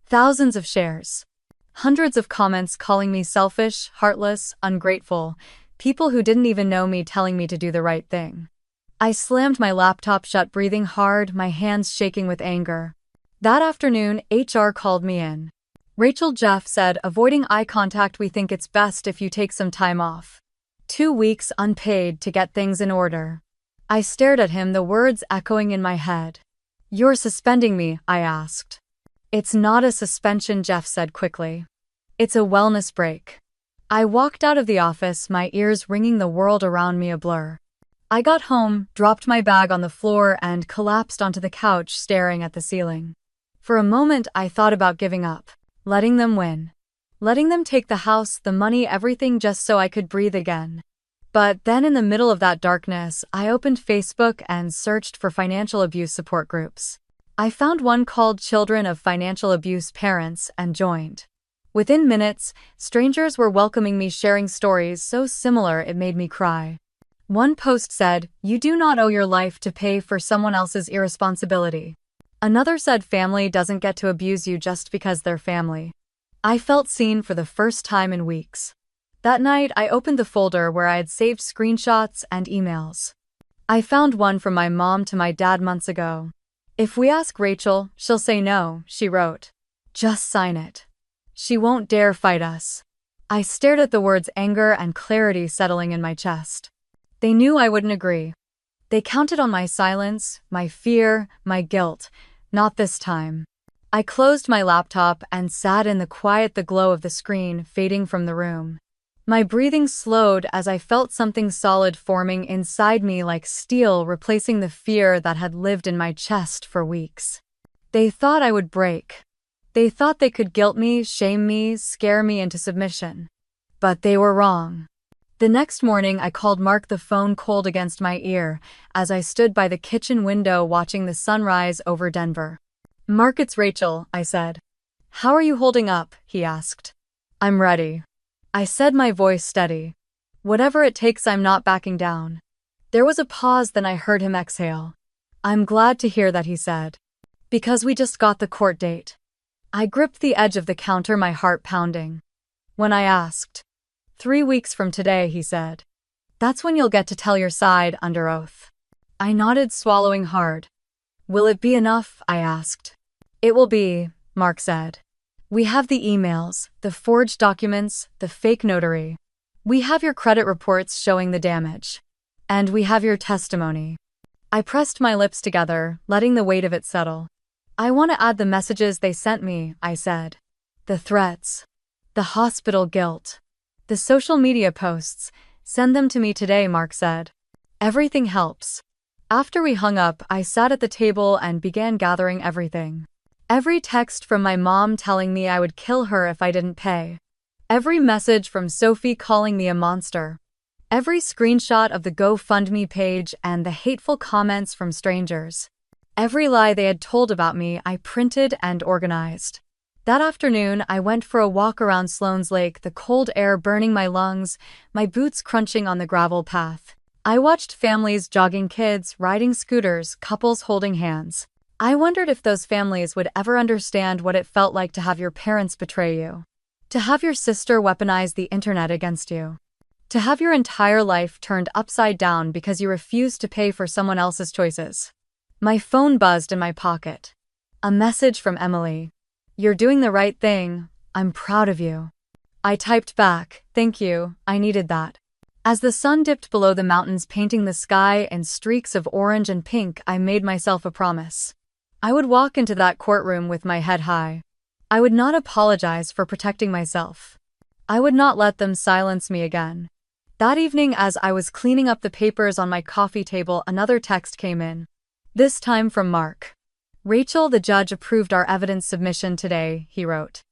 Thousands of shares. Hundreds of comments calling me selfish, heartless, ungrateful. People who didn't even know me telling me to do the right thing. I slammed my laptop shut, breathing hard, my hands shaking with anger. That afternoon, HR called me in. Rachel, Jeff said, avoiding eye contact, we think it's best if you take some time off. 2 weeks unpaid to get things in order. I stared at him, the words echoing in my head. You're suspending me, I asked. It's not a suspension, Jeff said quickly. It's a wellness break. I walked out of the office, my ears ringing, the world around me a blur. I got home, dropped my bag on the floor, and collapsed onto the couch, staring at the ceiling. For a moment, I thought about giving up, letting them win. Letting them take the house, the money, everything, just so I could breathe again. But then in the middle of that darkness, I opened Facebook and searched for financial abuse support groups. I found one called Children of Financial Abuse Parents and joined. Within minutes, strangers were welcoming me, sharing stories so similar it made me cry. One post said, "You do not owe your life to pay for someone else's irresponsibility." Another said, "Family doesn't get to abuse you just because they're family." I felt seen for the first time in weeks. That night, I opened the folder where I had saved screenshots and emails. I found one from my mom to my dad months ago. "If we ask Rachel, she'll say no," she wrote. "Just sign it. She won't dare fight us." I stared at the words, anger and clarity settling in my chest. They knew I wouldn't agree. They counted on my silence, my fear, my guilt. Not this time. I closed my laptop and sat in the quiet, the glow of the screen fading from the room. My breathing slowed as I felt something solid forming inside me, like steel, replacing the fear that had lived in my chest for weeks. They thought I would break. They thought they could guilt me, shame me, scare me into submission. But they were wrong. The next morning, I called Mark, the phone cold against my ear, as I stood by the kitchen window watching the sunrise over Denver. "Mark, it's Rachel," I said. "How are you holding up?" he asked. "I'm ready," I said, my voice steady. "Whatever it takes, I'm not backing down." There was a pause, then I heard him exhale. "I'm glad to hear that," he said. "Because we just got the court date." I gripped the edge of the counter, my heart pounding. When I asked, 3 weeks from today, he said. "That's when you'll get to tell your side under oath." I nodded, swallowing hard. "Will it be enough?" I asked. "It will be," Mark said. "We have the emails, the forged documents, the fake notary. We have your credit reports showing the damage. And we have your testimony." I pressed my lips together, letting the weight of it settle. I want to add the messages they sent me, I said. The threats. The hospital guilt. The social media posts. Send them to me today, Mark said. Everything helps. After we hung up, I sat at the table and began gathering everything. Every text from my mom telling me I would kill her if I didn't pay. Every message from Sophie calling me a monster. Every screenshot of the GoFundMe page and the hateful comments from strangers. Every lie they had told about me, I printed and organized. That afternoon, I went for a walk around Sloan's Lake, the cold air burning my lungs, my boots crunching on the gravel path. I watched families jogging, kids riding scooters, couples holding hands. I wondered if those families would ever understand what it felt like to have your parents betray you. To have your sister weaponize the internet against you. To have your entire life turned upside down because you refused to pay for someone else's choices. My phone buzzed in my pocket. A message from Emily. You're doing the right thing. I'm proud of you. I typed back, thank you, I needed that. As the sun dipped below the mountains painting the sky in streaks of orange and pink, I made myself a promise. I would walk into that courtroom with my head high. I would not apologize for protecting myself. I would not let them silence me again. That evening, as I was cleaning up the papers on my coffee table, another text came in. This time from Mark. Rachel, the judge approved our evidence submission today, he wrote.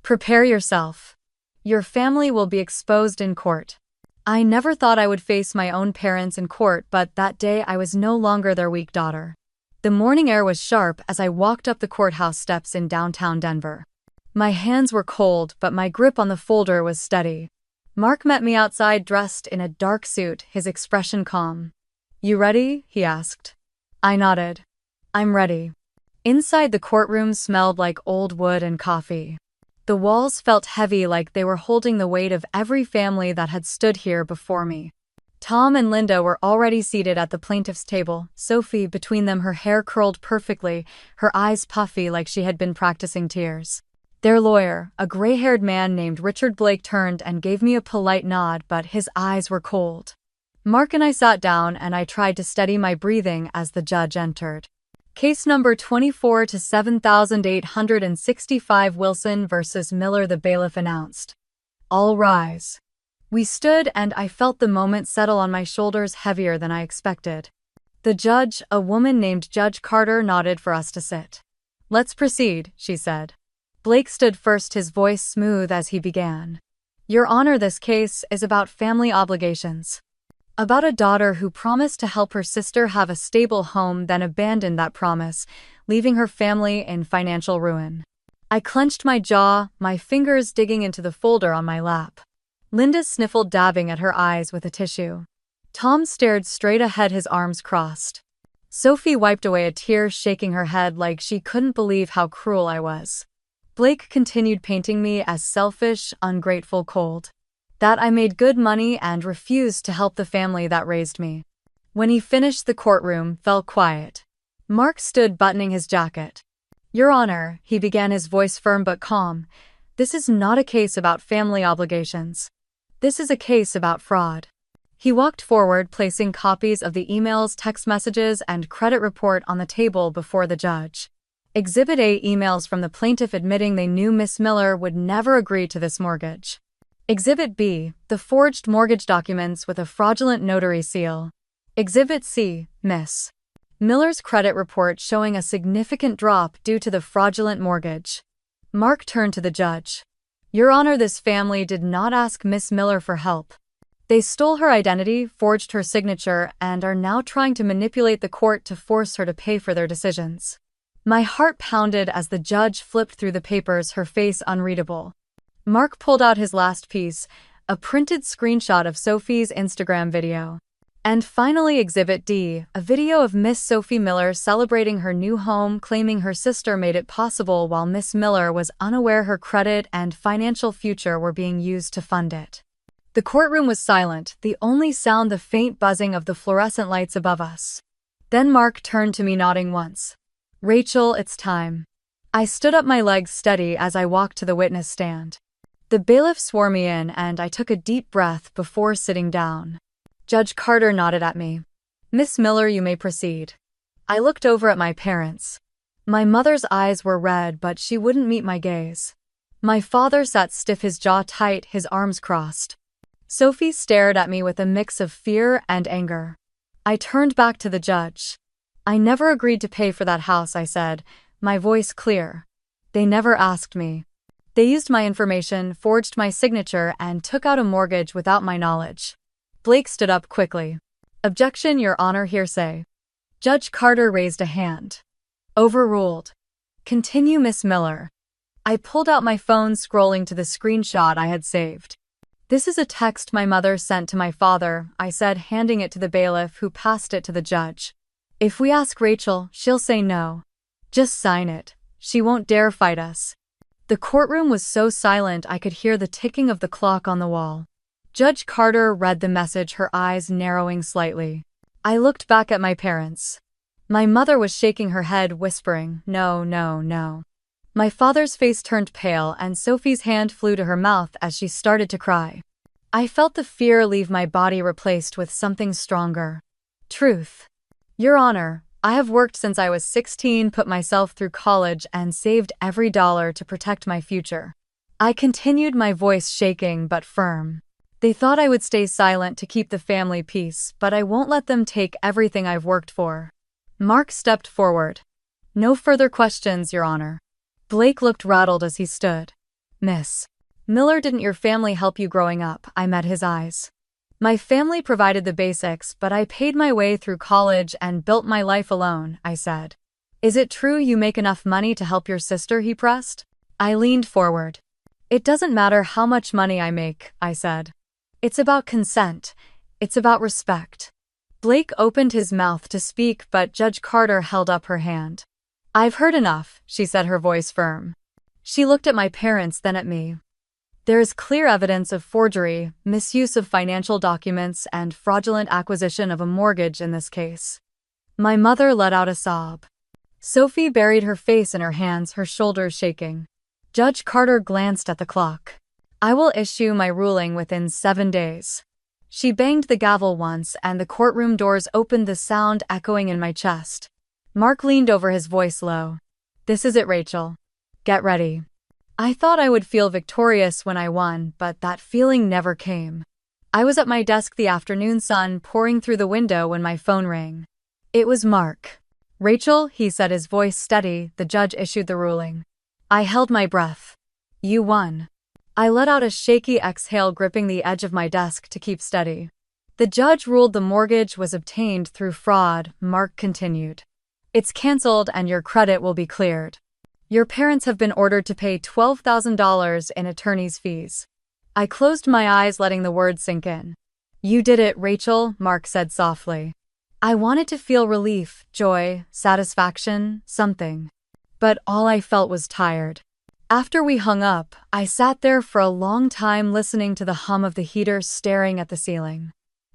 Prepare yourself. Your family will be exposed in court. I never thought I would face my own parents in court, but that day I was no longer their weak daughter. The morning air was sharp as I walked up the courthouse steps in downtown Denver. My hands were cold, but my grip on the folder was steady. Mark met me outside dressed in a dark suit, his expression calm. You ready? He asked. I nodded. I'm ready. Inside, the courtroom smelled like old wood and coffee. The walls felt heavy, like they were holding the weight of every family that had stood here before me. Tom and Linda were already seated at the plaintiff's table, Sophie between them, her hair curled perfectly, her eyes puffy like she had been practicing tears. Their lawyer, a gray-haired man named Richard Blake, turned and gave me a polite nod, but his eyes were cold. Mark and I sat down, and I tried to steady my breathing as the judge entered. Case number 24 to 7865, Wilson versus Miller, the bailiff announced. All rise. We stood, and I felt the moment settle on my shoulders heavier than I expected. The judge, a woman named Judge Carter, nodded for us to sit. Let's proceed, she said. Blake stood first, his voice smooth as he began. Your Honor, this case is about family obligations. About a daughter who promised to help her sister have a stable home, then abandoned that promise, leaving her family in financial ruin. I clenched my jaw, my fingers digging into the folder on my lap. Linda sniffled, dabbing at her eyes with a tissue. Tom stared straight ahead, his arms crossed. Sophie wiped away a tear, shaking her head like she couldn't believe how cruel I was. Blake continued, painting me as selfish, ungrateful, cold. That I made good money and refused to help the family that raised me. When he finished, the courtroom fell quiet. Mark stood, buttoning his jacket. Your Honor, he began, his voice firm but calm, this is not a case about family obligations. This is a case about fraud. He walked forward, placing copies of the emails, text messages, and credit report on the table before the judge. Exhibit A, emails from the plaintiff admitting they knew Miss Miller would never agree to this mortgage. Exhibit B, the forged mortgage documents with a fraudulent notary seal. Exhibit C, Miss Miller's credit report showing a significant drop due to the fraudulent mortgage. Mark turned to the judge. Your Honor, this family did not ask Miss Miller for help. They stole her identity, forged her signature, and are now trying to manipulate the court to force her to pay for their decisions. My heart pounded as the judge flipped through the papers, her face unreadable. Mark pulled out his last piece, a printed screenshot of Sophie's Instagram video. And finally, Exhibit D, a video of Miss Sophie Miller celebrating her new home, claiming her sister made it possible while Miss Miller was unaware her credit and financial future were being used to fund it. The courtroom was silent, the only sound the faint buzzing of the fluorescent lights above us. Then Mark turned to me, nodding once. Rachel, it's time. I stood up, my legs steady as I walked to the witness stand. The bailiff swore me in, and I took a deep breath before sitting down. Judge Carter nodded at me. Miss Miller, you may proceed. I looked over at my parents. My mother's eyes were red, but she wouldn't meet my gaze. My father sat stiff, his jaw tight, his arms crossed. Sophie stared at me with a mix of fear and anger. I turned back to the judge. I never agreed to pay for that house, I said, my voice clear. They never asked me. They used my information, forged my signature, and took out a mortgage without my knowledge. Blake stood up quickly. Objection, Your Honor, hearsay. Judge Carter raised a hand. Overruled. Continue, Miss Miller. I pulled out my phone, scrolling to the screenshot I had saved. This is a text my mother sent to my father, I said, handing it to the bailiff, who passed it to the judge. If we ask Rachel, she'll say no. Just sign it. She won't dare fight us. The courtroom was so silent I could hear the ticking of the clock on the wall. Judge Carter read the message, her eyes narrowing slightly. I looked back at my parents. My mother was shaking her head, whispering, "No, no, no." My father's face turned pale, and Sophie's hand flew to her mouth as she started to cry. I felt the fear leave my body, replaced with something stronger. Truth. Your Honor, I have worked since I was 16, put myself through college, and saved every dollar to protect my future. I continued, my voice shaking but firm. They thought I would stay silent to keep the family peace, but I won't let them take everything I've worked for. Mark stepped forward. No further questions, Your Honor. Blake looked rattled as he stood. Miss Miller, didn't your family help you growing up? I met his eyes. My family provided the basics, but I paid my way through college and built my life alone, I said. Is it true you make enough money to help your sister? He pressed. I leaned forward. It doesn't matter how much money I make, I said. It's about consent. It's about respect. Blake opened his mouth to speak, but Judge Carter held up her hand. I've heard enough, she said, her voice firm. She looked at my parents, then at me. There is clear evidence of forgery, misuse of financial documents, and fraudulent acquisition of a mortgage in this case. My mother let out a sob. Sophie buried her face in her hands, her shoulders shaking. Judge Carter glanced at the clock. I will issue my ruling within 7 days. She banged the gavel once, and the courtroom doors opened, the sound echoing in my chest. Mark leaned over, his voice low. This is it, Rachel. Get ready. I thought I would feel victorious when I won, but that feeling never came. I was at my desk, the afternoon sun pouring through the window, when my phone rang. It was Mark. Rachel, he said, his voice steady. The judge issued the ruling. I held my breath. You won. I let out a shaky exhale, gripping the edge of my desk to keep steady. The judge ruled the mortgage was obtained through fraud, Mark continued. It's cancelled and your credit will be cleared. Your parents have been ordered to pay $12,000 in attorney's fees. I closed my eyes, letting the words sink in. You did it, Rachel, Mark said softly. I wanted to feel relief, joy, satisfaction, something. But all I felt was tired. After we hung up, I sat there for a long time, listening to the hum of the heater, staring at the ceiling.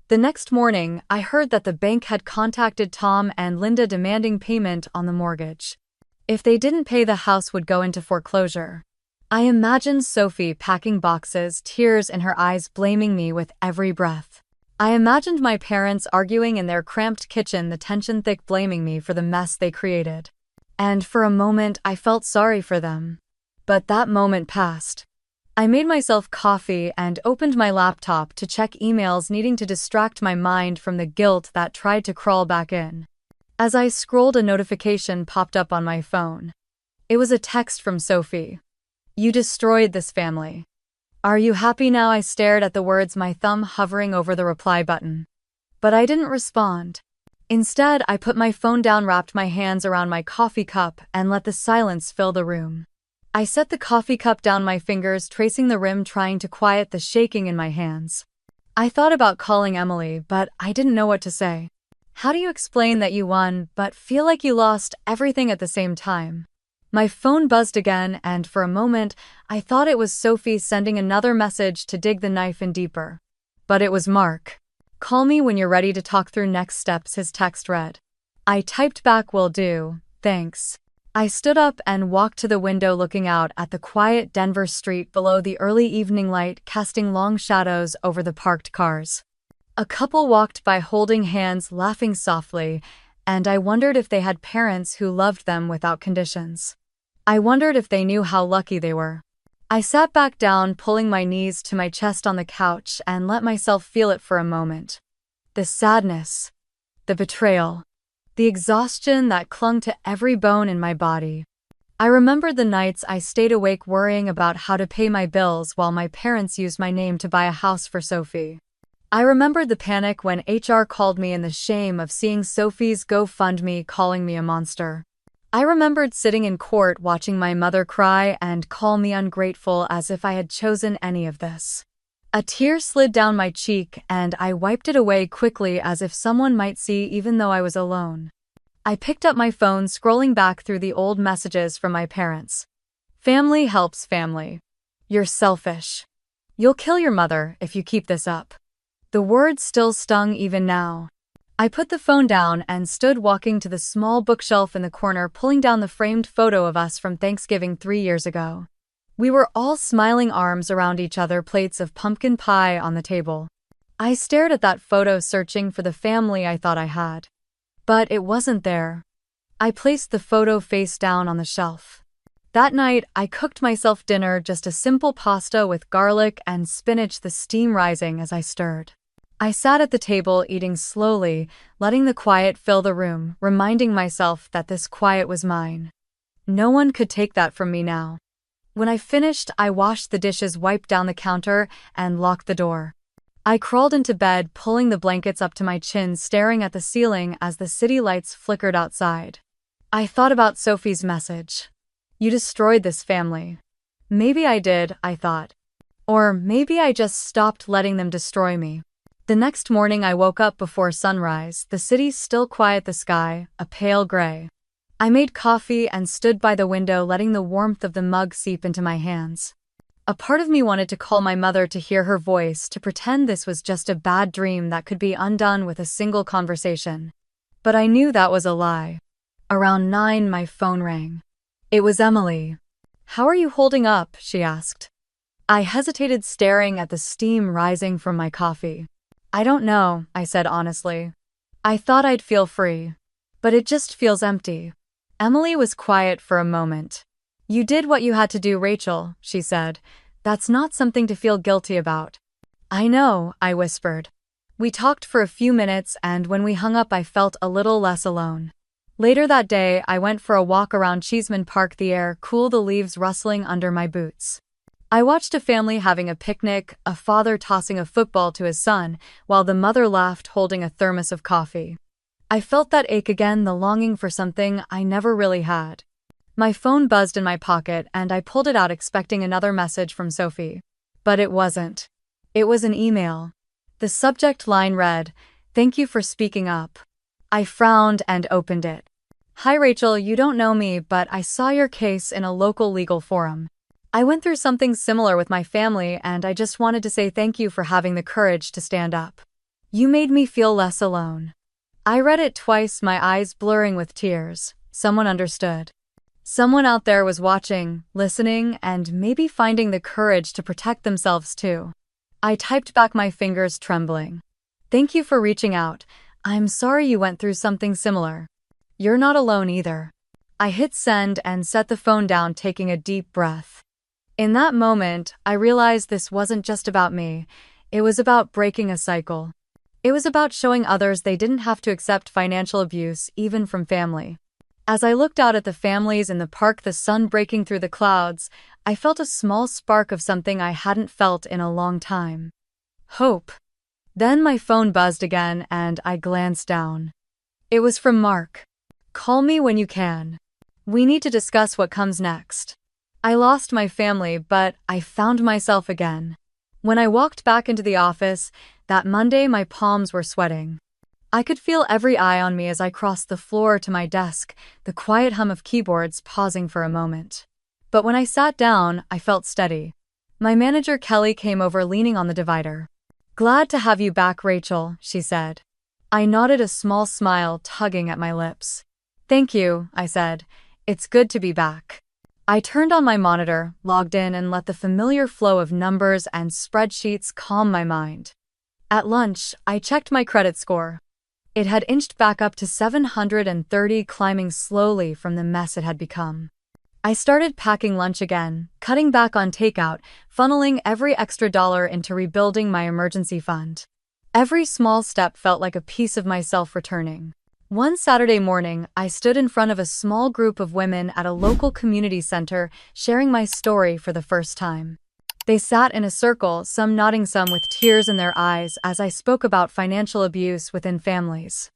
The next morning, I heard that the bank had contacted Tom and Linda demanding payment on the mortgage. If they didn't pay, the house would go into foreclosure. I imagined Sophie packing boxes, tears in her eyes, blaming me with every breath. I imagined my parents arguing in their cramped kitchen, the tension thick, blaming me for the mess they created. And for a moment, I felt sorry for them. But that moment passed. I made myself coffee and opened my laptop to check emails, needing to distract my mind from the guilt that tried to crawl back in. As I scrolled, a notification popped up on my phone. It was a text from Sophie. You destroyed this family. Are you happy now? I stared at the words, my thumb hovering over the reply button. But I didn't respond. Instead, I put my phone down, wrapped my hands around my coffee cup, and let the silence fill the room. I set the coffee cup down, my fingers tracing the rim, trying to quiet the shaking in my hands. I thought about calling Emily, but I didn't know what to say. How do you explain that you won, but feel like you lost everything at the same time? My phone buzzed again, and for a moment, I thought it was Sophie sending another message to dig the knife in deeper. But it was Mark. Call me when you're ready to talk through next steps, his text read. I typed back, will do, thanks. I stood up and walked to the window, looking out at the quiet Denver street below, the early evening light casting long shadows over the parked cars. A couple walked by, holding hands, laughing softly, and I wondered if they had parents who loved them without conditions. I wondered if they knew how lucky they were. I sat back down, pulling my knees to my chest on the couch, and let myself feel it for a moment. The sadness, the betrayal, the exhaustion that clung to every bone in my body. I remembered the nights I stayed awake worrying about how to pay my bills while my parents used my name to buy a house for Sophie. I remembered the panic when HR called me and the shame of seeing Sophie's GoFundMe calling me a monster. I remembered sitting in court watching my mother cry and call me ungrateful as if I had chosen any of this. A tear slid down my cheek and I wiped it away quickly as if someone might see even though I was alone. I picked up my phone, scrolling back through the old messages from my parents. Family helps family. You're selfish. You'll kill your mother if you keep this up. The words still stung even now. I put the phone down and stood walking to the small bookshelf in the corner, pulling down the framed photo of us from Thanksgiving 3 years ago. We were all smiling, arms around each other, plates of pumpkin pie on the table. I stared at that photo, searching for the family I thought I had. But it wasn't there. I placed the photo face down on the shelf. That night, I cooked myself dinner, just a simple pasta with garlic and spinach, the steam rising as I stirred. I sat at the table, eating slowly, letting the quiet fill the room, reminding myself that this quiet was mine. No one could take that from me now. When I finished, I washed the dishes, wiped down the counter, and locked the door. I crawled into bed, pulling the blankets up to my chin, staring at the ceiling as the city lights flickered outside. I thought about Sophie's message. You destroyed this family. Maybe I did, I thought. Or maybe I just stopped letting them destroy me. The next morning I woke up before sunrise, the city still quiet, the sky a pale gray. I made coffee and stood by the window, letting the warmth of the mug seep into my hands. A part of me wanted to call my mother, to hear her voice, to pretend this was just a bad dream that could be undone with a single conversation. But I knew that was a lie. Around 9, my phone rang. It was Emily. "How are you holding up?" she asked. I hesitated, staring at the steam rising from my coffee. "I don't know," I said honestly. "I thought I'd feel free. But it just feels empty." Emily was quiet for a moment. "You did what you had to do, Rachel," she said. "That's not something to feel guilty about." "I know," I whispered. We talked for a few minutes, and when we hung up I felt a little less alone. Later that day, I went for a walk around Cheeseman Park, the air cool, the leaves rustling under my boots. I watched a family having a picnic, a father tossing a football to his son, while the mother laughed, holding a thermos of coffee. I felt that ache again, the longing for something I never really had. My phone buzzed in my pocket, and I pulled it out, expecting another message from Sophie. But it wasn't. It was an email. The subject line read, "Thank you for speaking up." I frowned and opened it. "Hi Rachel, you don't know me, but I saw your case in a local legal forum. I went through something similar with my family, and I just wanted to say thank you for having the courage to stand up. You made me feel less alone." I read it twice, my eyes blurring with tears. Someone understood. Someone out there was watching, listening, and maybe finding the courage to protect themselves too. I typed back, my fingers trembling. "Thank you for reaching out. I'm sorry you went through something similar. You're not alone either." I hit send and set the phone down, taking a deep breath. In that moment, I realized this wasn't just about me. It was about breaking a cycle. It was about showing others they didn't have to accept financial abuse, even from family. As I looked out at the families in the park, the sun breaking through the clouds, I felt a small spark of something I hadn't felt in a long time. Hope. Then my phone buzzed again, and I glanced down. It was from Mark. "Call me when you can. We need to discuss what comes next." I lost my family, but I found myself again. When I walked back into the office that Monday, my palms were sweating. I could feel every eye on me as I crossed the floor to my desk, the quiet hum of keyboards pausing for a moment. But when I sat down, I felt steady. My manager Kelly came over, leaning on the divider. "Glad to have you back, Rachel," she said. I nodded, a small smile tugging at my lips. "Thank you," I said. "It's good to be back." I turned on my monitor, logged in, and let the familiar flow of numbers and spreadsheets calm my mind. At lunch, I checked my credit score. It had inched back up to 730, climbing slowly from the mess it had become. I started packing lunch again, cutting back on takeout, funneling every extra dollar into rebuilding my emergency fund. Every small step felt like a piece of myself returning. One Saturday morning, I stood in front of a small group of women at a local community center, sharing my story for the first time. They sat in a circle, some nodding, some with tears in their eyes, as I spoke about financial abuse within families.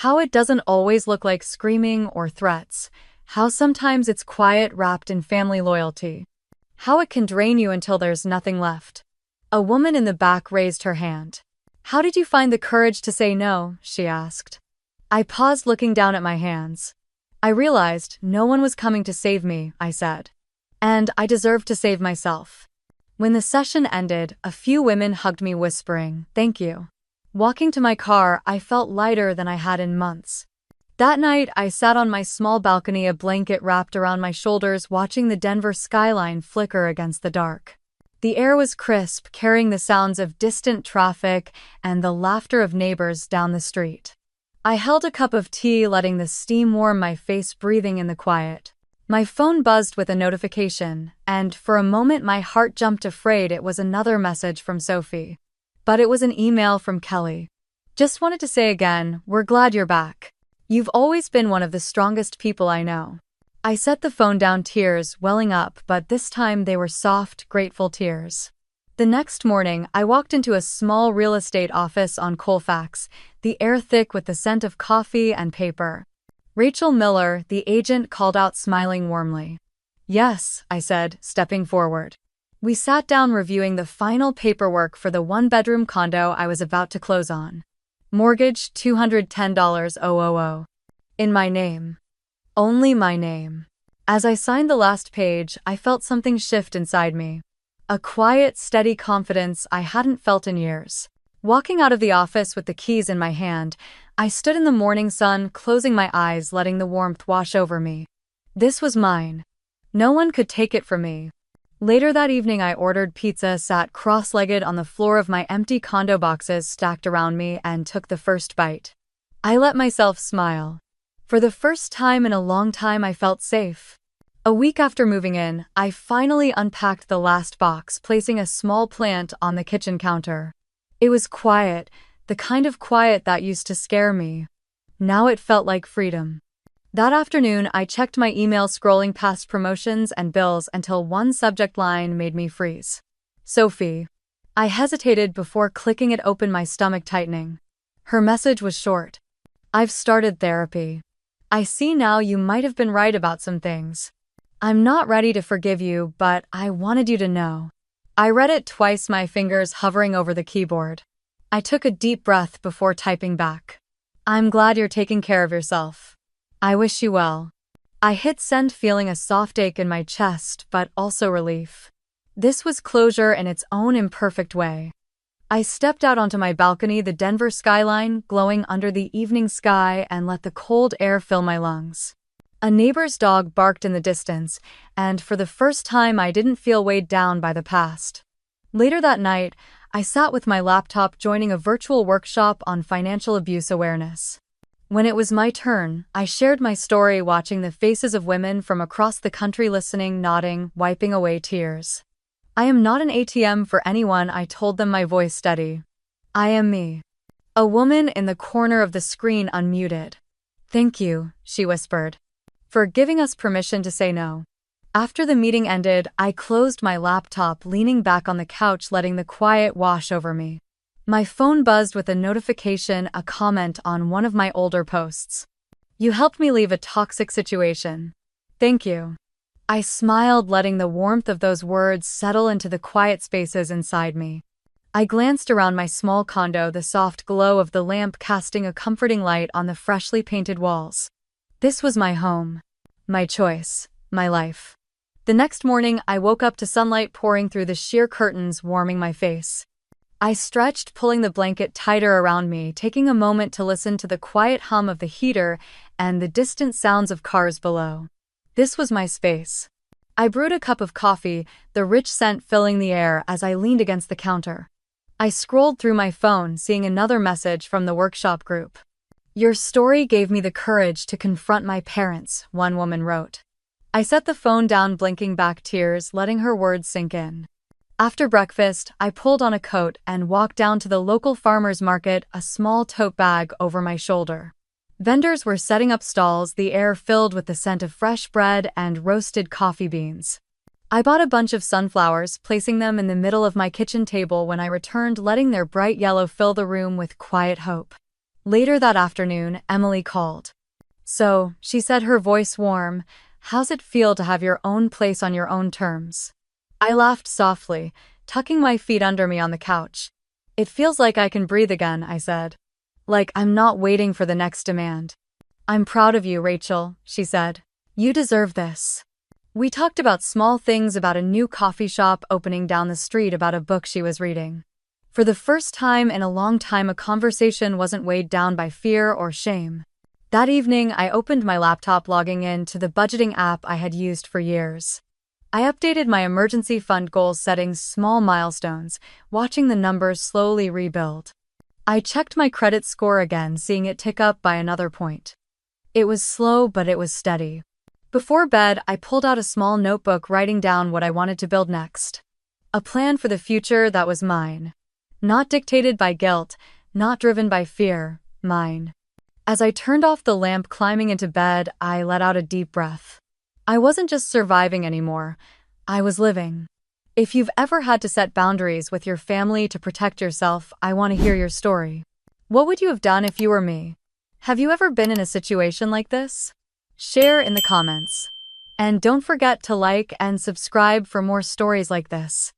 How it doesn't always look like screaming or threats. How sometimes it's quiet, wrapped in family loyalty. How it can drain you until there's nothing left. A woman in the back raised her hand. "How did you find the courage to say no?" she asked. I paused, looking down at my hands. I realized no one was coming to save me, I said. And I deserved to save myself. When the session ended, a few women hugged me, whispering, "Thank you." Walking to my car, I felt lighter than I had in months. That night, I sat on my small balcony, a blanket wrapped around my shoulders, watching the Denver skyline flicker against the dark. The air was crisp, carrying the sounds of distant traffic and the laughter of neighbors down the street. I held a cup of tea, letting the steam warm my face, breathing in the quiet. My phone buzzed with a notification, and for a moment my heart jumped, afraid it was another message from Sophie. But it was an email from Kelly. "Just wanted to say again, we're glad you're back. You've always been one of the strongest people I know." I set the phone down, tears welling up, but this time they were soft, grateful tears. The next morning, I walked into a small real estate office on Colfax, the air thick with the scent of coffee and paper. "Rachel Miller," the agent called out, smiling warmly. "Yes," I said, stepping forward. We sat down, reviewing the final paperwork for the one-bedroom condo I was about to close on. Mortgage $210,000. In my name. Only my name. As I signed the last page, I felt something shift inside me. A quiet, steady confidence I hadn't felt in years. Walking out of the office with the keys in my hand, I stood in the morning sun, closing my eyes, letting the warmth wash over me. This was mine. No one could take it from me. Later that evening, I ordered pizza, sat cross-legged on the floor of my empty condo, boxes stacked around me, and took the first bite. I let myself smile. For the first time in a long time, I felt safe. A week after moving in, I finally unpacked the last box, placing a small plant on the kitchen counter. It was quiet, the kind of quiet that used to scare me. Now it felt like freedom. That afternoon, I checked my email, scrolling past promotions and bills until one subject line made me freeze. "Sophie." I hesitated before clicking it open, my stomach tightening. Her message was short. "I've started therapy. I see now you might have been right about some things. I'm not ready to forgive you, but I wanted you to know." I read it twice, my fingers hovering over the keyboard. I took a deep breath before typing back. "I'm glad you're taking care of yourself. I wish you well." I hit send, feeling a soft ache in my chest, but also relief. This was closure in its own imperfect way. I stepped out onto my balcony, the Denver skyline glowing under the evening sky, and let the cold air fill my lungs. A neighbor's dog barked in the distance, and for the first time I didn't feel weighed down by the past. Later that night, I sat with my laptop, joining a virtual workshop on financial abuse awareness. When it was my turn, I shared my story, watching the faces of women from across the country, listening, nodding, wiping away tears. "I am not an ATM for anyone," I told them, my voice steady. "I am me." A woman in the corner of the screen unmuted. "Thank you," she whispered, "for giving us permission to say no." After the meeting ended, I closed my laptop, leaning back on the couch, letting the quiet wash over me. My phone buzzed with a notification, a comment on one of my older posts. "You helped me leave a toxic situation. Thank you." I smiled, letting the warmth of those words settle into the quiet spaces inside me. I glanced around my small condo, the soft glow of the lamp casting a comforting light on the freshly painted walls. This was my home. My choice. My life. The next morning, I woke up to sunlight pouring through the sheer curtains, warming my face. I stretched, pulling the blanket tighter around me, taking a moment to listen to the quiet hum of the heater and the distant sounds of cars below. This was my space. I brewed a cup of coffee, the rich scent filling the air as I leaned against the counter. I scrolled through my phone, seeing another message from the workshop group. Your story gave me the courage to confront my parents, one woman wrote. I set the phone down, blinking back tears, letting her words sink in. After breakfast, I pulled on a coat and walked down to the local farmer's market, a small tote bag over my shoulder. Vendors were setting up stalls, the air filled with the scent of fresh bread and roasted coffee beans. I bought a bunch of sunflowers, placing them in the middle of my kitchen table when I returned, letting their bright yellow fill the room with quiet hope. Later that afternoon, Emily called. "So," she said, her voice warm, "how's it feel to have your own place on your own terms?" I laughed softly, tucking my feet under me on the couch. "It feels like I can breathe again," I said. "Like I'm not waiting for the next demand." "I'm proud of you, Rachel," she said. "You deserve this." We talked about small things, about a new coffee shop opening down the street, about a book she was reading. For the first time in a long time, a conversation wasn't weighed down by fear or shame. That evening, I opened my laptop, logging in to the budgeting app I had used for years. I updated my emergency fund goals, setting small milestones, watching the numbers slowly rebuild. I checked my credit score again, seeing it tick up by another point. It was slow, but it was steady. Before bed, I pulled out a small notebook, writing down what I wanted to build next. A plan for the future that was mine. Not dictated by guilt, not driven by fear, mine. As I turned off the lamp, climbing into bed, I let out a deep breath. I wasn't just surviving anymore, I was living. If you've ever had to set boundaries with your family to protect yourself, I want to hear your story. What would you have done if you were me? Have you ever been in a situation like this? Share in the comments. And don't forget to like and subscribe for more stories like this.